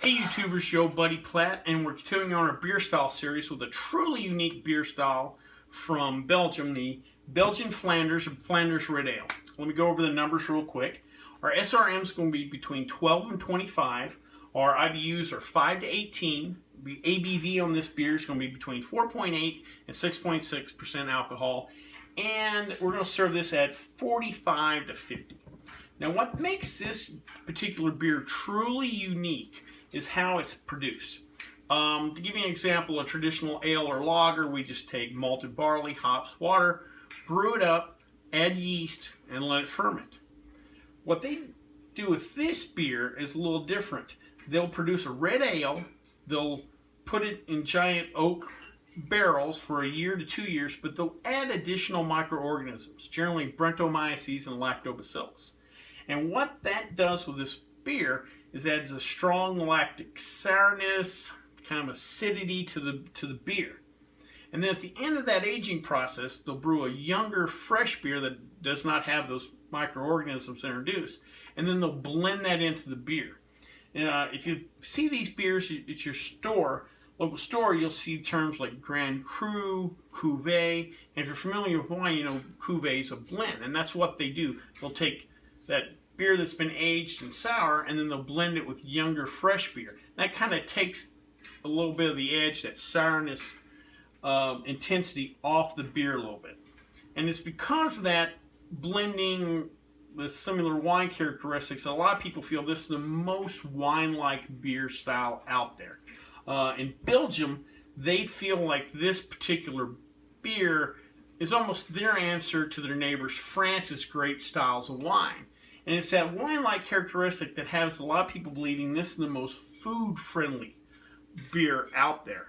Hey YouTubers, yo buddy Platt, and we're continuing on our beer style series with a truly unique beer style from Belgium, the Belgian Flanders or Flanders Red Ale. Let me go over the numbers real quick. Our SRM is going to be between 12 and 25. Our IBUs are 5 to 18. The ABV on this beer is going to be between 4.8 and 6.6% alcohol. And we're going to serve this at 45 to 50. Now what makes this particular beer truly unique is how it's produced. To give you an example, a traditional ale or lager, we just take malted barley, hops, water, brew it up, add yeast, and let it ferment. What they do with this beer is a little different. They'll produce a red ale, they'll put it in giant oak barrels for a year to 2 years, but they'll add additional microorganisms, generally Brettanomyces and lactobacillus. And what that does with this beer is adds a strong lactic sourness, kind of acidity to the beer. And then at the end of that aging process, they'll brew a younger, fresh beer that does not have those microorganisms introduced, and then they'll blend that into the beer. If you see these beers at your local store, you'll see terms like Grand Cru, Cuvée, and if you're familiar with wine, you know Cuvée is a blend, and that's what they do. They'll take that beer that's been aged and sour, and then they'll blend it with younger, fresh beer. That kind of takes a little bit of the edge, that sourness, intensity off the beer a little bit. And it's because of that blending with similar wine characteristics, a lot of people feel this is the most wine-like beer style out there. In Belgium, they feel like this particular beer is almost their answer to their neighbors France's great styles of wine. And it's that wine-like characteristic that has a lot of people believing this is the most food-friendly beer out there.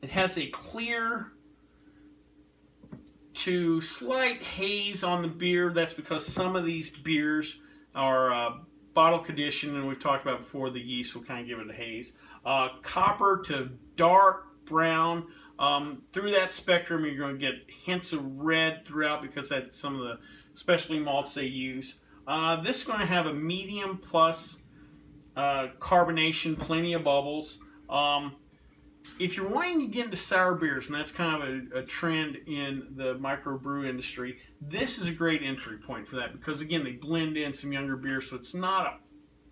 It has a clear to slight haze on the beer. That's because some of these beers are bottle conditioned, and we've talked about before the yeast will kind of give it a haze. Copper to dark brown. Through that spectrum, you're going to get hints of red throughout because that's some of the specialty malts they use. This is going to have a medium plus carbonation, plenty of bubbles. If you're wanting to get into sour beers, and that's kind of a trend in the microbrew industry, this is a great entry point for that because, again, they blend in some younger beers, so it's not a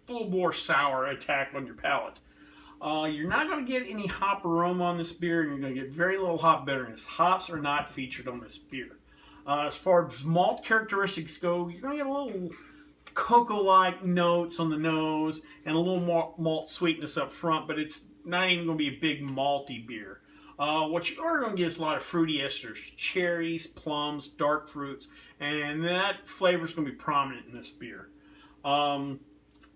full-bore sour attack on your palate. You're not going to get any hop aroma on this beer, and you're going to get very little hop bitterness. Hops are not featured on this beer. As far as malt characteristics go, you're going to get a little cocoa-like notes on the nose and a little more malt sweetness up front, but it's not even going to be a big malty beer. What you are going to get is a lot of fruity esters, cherries, plums, dark fruits, and that flavor is going to be prominent in this beer.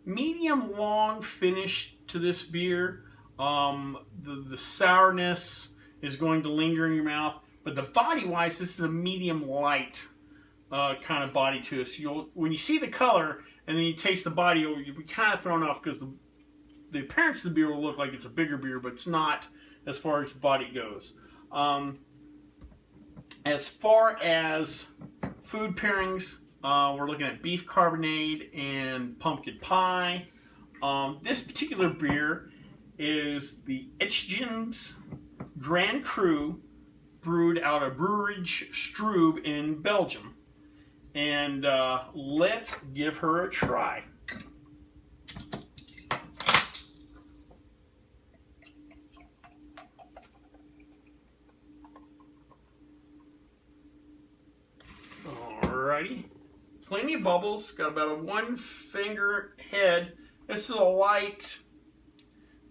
Medium long finish to this beer. The sourness is going to linger in your mouth, but the body-wise, this is a medium light kind of body to it. So when you see the color and then you taste the body, you'll be kind of thrown off because the appearance of the beer will look like it's a bigger beer, but it's not as far as body goes. As far as food pairings, we're looking at beef carbonade and pumpkin pie. This particular beer is the Ichtegem Grand Cru, brewed out of Brouwerij Strubbe in Belgium. And let's give her a try. Alrighty, plenty of bubbles, got about a 1 finger head. This is a light,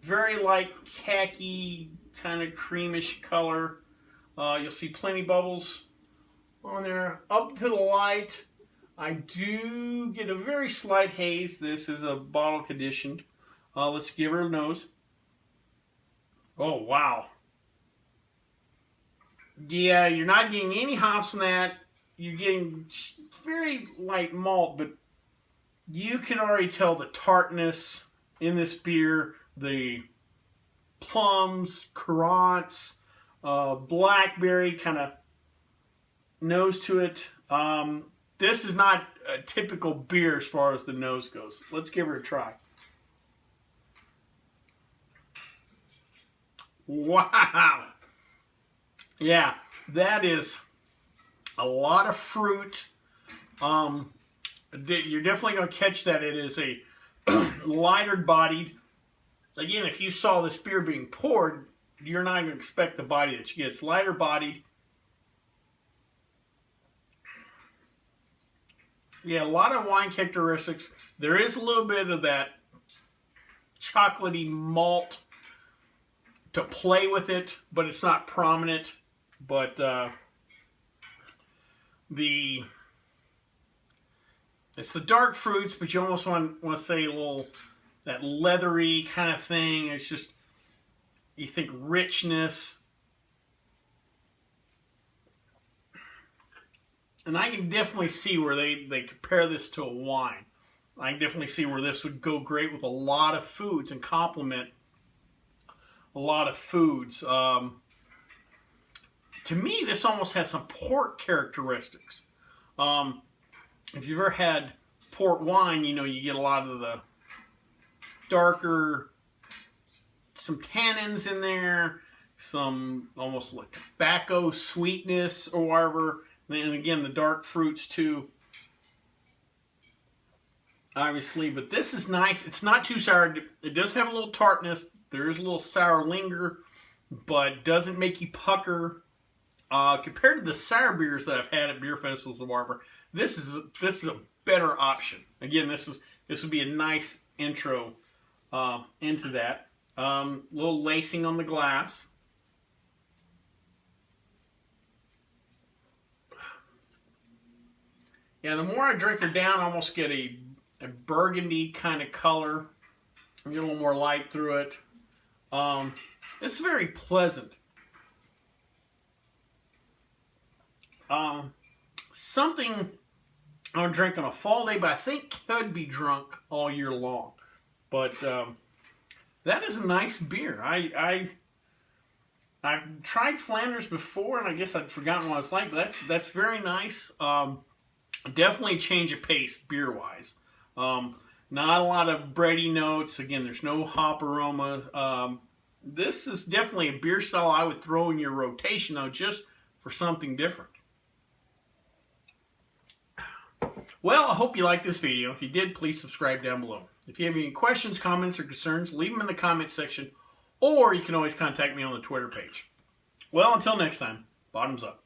very light khaki, kind of creamish color. You'll see plenty of bubbles on there. Up to the light, I do get a very slight haze. This is a bottle conditioned. Let's give her a nose. Oh, wow. Yeah, you're not getting any hops from that. You're getting very light malt, but you can already tell the tartness in this beer, the plums, currants, blackberry kind of nose to it. This is not a typical beer as far as the nose goes. Let's give her a try. Wow. Yeah, that is a lot of fruit. You're definitely going to catch that it is a lighter bodied. Again, if you saw this beer being poured, you're not going to expect the body that you get. It's lighter bodied. Yeah, a lot of wine characteristics. There is a little bit of that chocolatey malt to play with it, but it's not prominent. But it's the dark fruits, but you almost want to say a little that leathery kind of thing. It's just, you think richness. And I can definitely see where they compare this to a wine. I can definitely see where this would go great with a lot of foods and complement a lot of foods. To me, this almost has some port characteristics. If you've ever had port wine, you know you get a lot of the darker, some tannins in there, some almost like tobacco sweetness or whatever. And again, the dark fruits too, obviously. But this is nice. It's not too sour. It does have a little tartness. There is a little sour linger, but doesn't make you pucker. Compared to the sour beers that I've had at beer festivals or whatever, this is a better option. Again, this would be a nice intro into that. Little lacing on the glass. Yeah, the more I drink her down, I almost get a burgundy kind of color. I get a little more light through it. It's very pleasant. Something I would drink on a fall day, but I think could be drunk all year long. But that is a nice beer. I've tried Flanders before, and I guess I'd forgotten what it's like. But that's very nice. Definitely a change of pace beer-wise. Not a lot of bready notes. Again, there's no hop aroma. This is definitely a beer style I would throw in your rotation, though, just for something different. Well, I hope you liked this video. If you did, please subscribe down below. If you have any questions, comments, or concerns, leave them in the comment section, or you can always contact me on the Twitter page. Well, until next time, bottoms up.